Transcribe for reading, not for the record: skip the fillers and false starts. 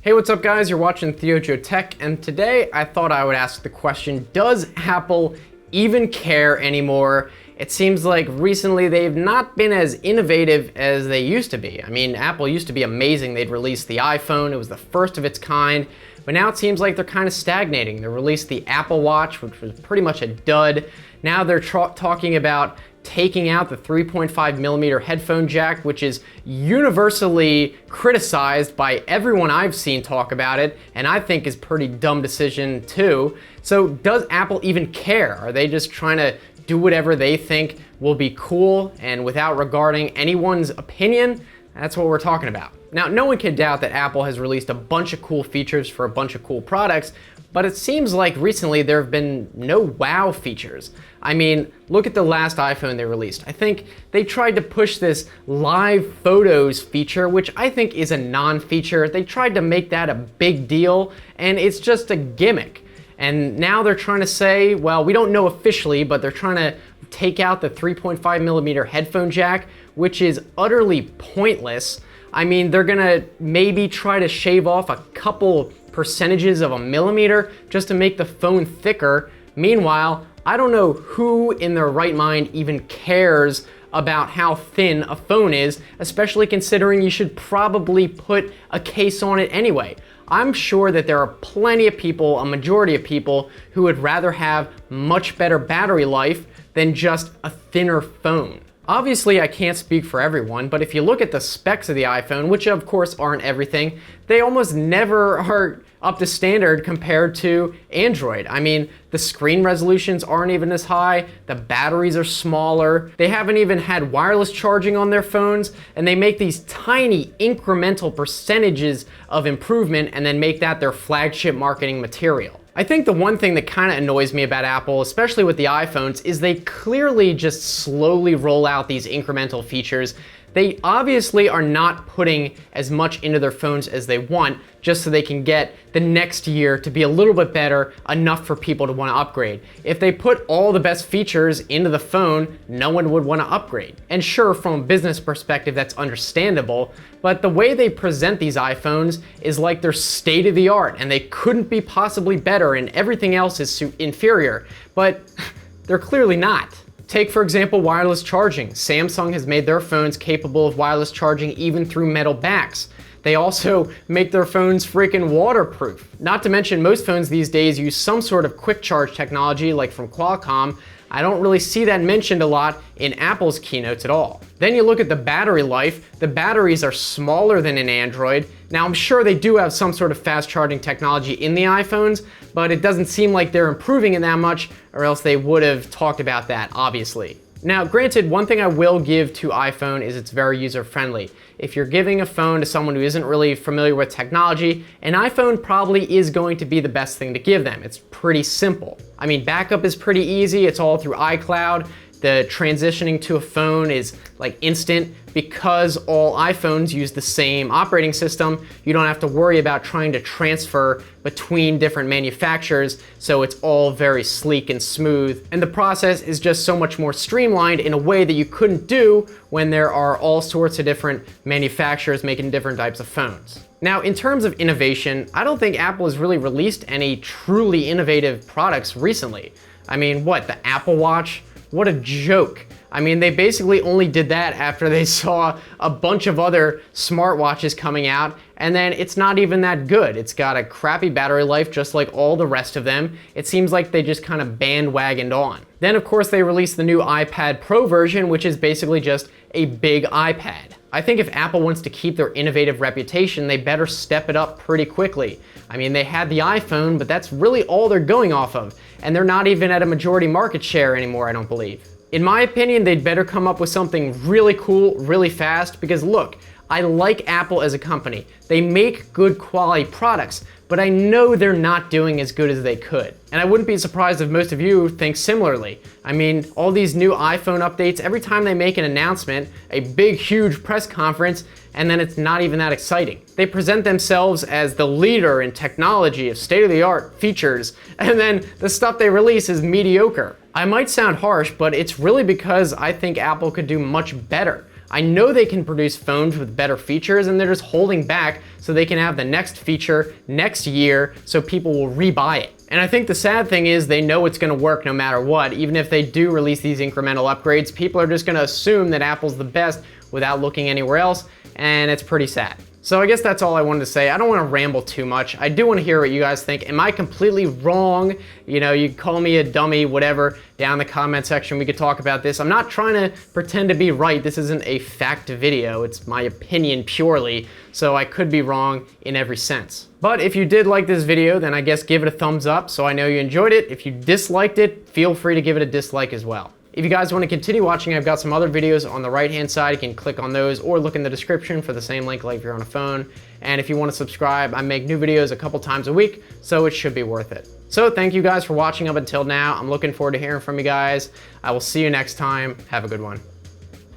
Hey, what's up guys? You're watching Theo Tech, and today I thought I would ask the question, does Apple even care anymore? It seems like recently they've not been as innovative as they used to be. I mean, Apple used to be amazing. They'd release the iPhone, it was the first of its kind, but now it seems like they're kind of stagnating. They released the Apple Watch, which was pretty much a dud. Now they're talking about taking out the 3.5mm headphone jack, which is universally criticized by everyone I've seen talk about it, and I think is a pretty dumb decision too. So does Apple even care? Are they just trying to do whatever they think will be cool and without regarding anyone's opinion? That's what we're talking about. Now, no one can doubt that Apple has released a bunch of cool features for a bunch of cool products, but it seems like recently there have been no wow features. I mean, look at the last iPhone they released. I think they tried to push this live photos feature, which I think is a non-feature. They tried to make that a big deal, and it's just a gimmick. And now they're trying to say, well, we don't know officially, but they're trying to take out the 3.5mm headphone jack, which is utterly pointless. I mean, they're gonna maybe try to shave off a couple percentages of a millimeter just to make the phone thicker. Meanwhile, I don't know who in their right mind even cares about how thin a phone is, especially considering you should probably put a case on it anyway. I'm sure that there are plenty of people, a majority of people, who would rather have much better battery life than just a thinner phone. Obviously, I can't speak for everyone, but if you look at the specs of the iPhone, which of course aren't everything, they almost never are up to standard compared to Android. I mean, the screen resolutions aren't even as high, the batteries are smaller, they haven't even had wireless charging on their phones, and they make these tiny incremental percentages of improvement and then make that their flagship marketing material. I think the one thing that kind of annoys me about Apple, especially with the iPhones, is they clearly just slowly roll out these incremental features. They obviously are not putting as much into their phones as they want, just so they can get the next year to be a little bit better, enough for people to want to upgrade. If they put all the best features into the phone, no one would want to upgrade. And sure, from a business perspective, that's understandable, but the way they present these iPhones is like they're state of the art and they couldn't be possibly better and everything else is inferior, but they're clearly not. Take, for example, wireless charging. Samsung has made their phones capable of wireless charging even through metal backs. They also make their phones freaking waterproof. Not to mention, most phones these days use some sort of quick charge technology like from Qualcomm. I don't really see that mentioned a lot in Apple's keynotes at all. Then you look at the battery life. The batteries are smaller than in Android. Now, I'm sure they do have some sort of fast charging technology in the iPhones, but it doesn't seem like they're improving it that much, or else they would have talked about that, obviously. Now, granted, one thing I will give to iPhone is it's very user-friendly. If you're giving a phone to someone who isn't really familiar with technology, an iPhone probably is going to be the best thing to give them. It's pretty simple. I mean, backup is pretty easy. It's all through iCloud. The transitioning to a phone is like instant. Because all iPhones use the same operating system, you don't have to worry about trying to transfer between different manufacturers, so it's all very sleek and smooth. And the process is just so much more streamlined in a way that you couldn't do when there are all sorts of different manufacturers making different types of phones. Now, in terms of innovation, I don't think Apple has really released any truly innovative products recently. I mean, what, the Apple Watch? What a joke. I mean, they basically only did that after they saw a bunch of other smartwatches coming out, and then it's not even that good. It's got a crappy battery life just like all the rest of them. It seems like they just kind of bandwagoned on. Then of course they released the new iPad Pro version, which is basically just a big iPad. I think if Apple wants to keep their innovative reputation, they better step it up pretty quickly. I mean, they had the iPhone, but that's really all they're going off of, and they're not even at a majority market share anymore, I don't believe. In my opinion, they'd better come up with something really cool, really fast, because look, I like Apple as a company. They make good quality products, but I know they're not doing as good as they could. And I wouldn't be surprised if most of you think similarly. I mean, all these new iPhone updates, every time they make an announcement, a big, huge press conference, and then it's not even that exciting. They present themselves as the leader in technology of state-of-the-art features, and then the stuff they release is mediocre. I might sound harsh, but it's really because I think Apple could do much better. I know they can produce phones with better features, and they're just holding back so they can have the next feature next year so people will rebuy it. And I think the sad thing is they know it's gonna work no matter what. Even if they do release these incremental upgrades, people are just gonna assume that Apple's the best without looking anywhere else, and it's pretty sad. So I guess that's all I wanted to say. I don't want to ramble too much. I do want to hear what you guys think. Am I completely wrong? You know, you call me a dummy, whatever, down in the comment section. We could talk about this. I'm not trying to pretend to be right. This isn't a fact video. It's my opinion purely. So I could be wrong in every sense. But if you did like this video, then I guess give it a thumbs up so I know you enjoyed it. If you disliked it, feel free to give it a dislike as well. If you guys want to continue watching, I've got some other videos on the right-hand side. You can click on those or look in the description for the same link like if you're on a phone. And if you want to subscribe, I make new videos a couple times a week, so it should be worth it. So thank you guys for watching up until now. I'm looking forward to hearing from you guys. I will see you next time. Have a good one.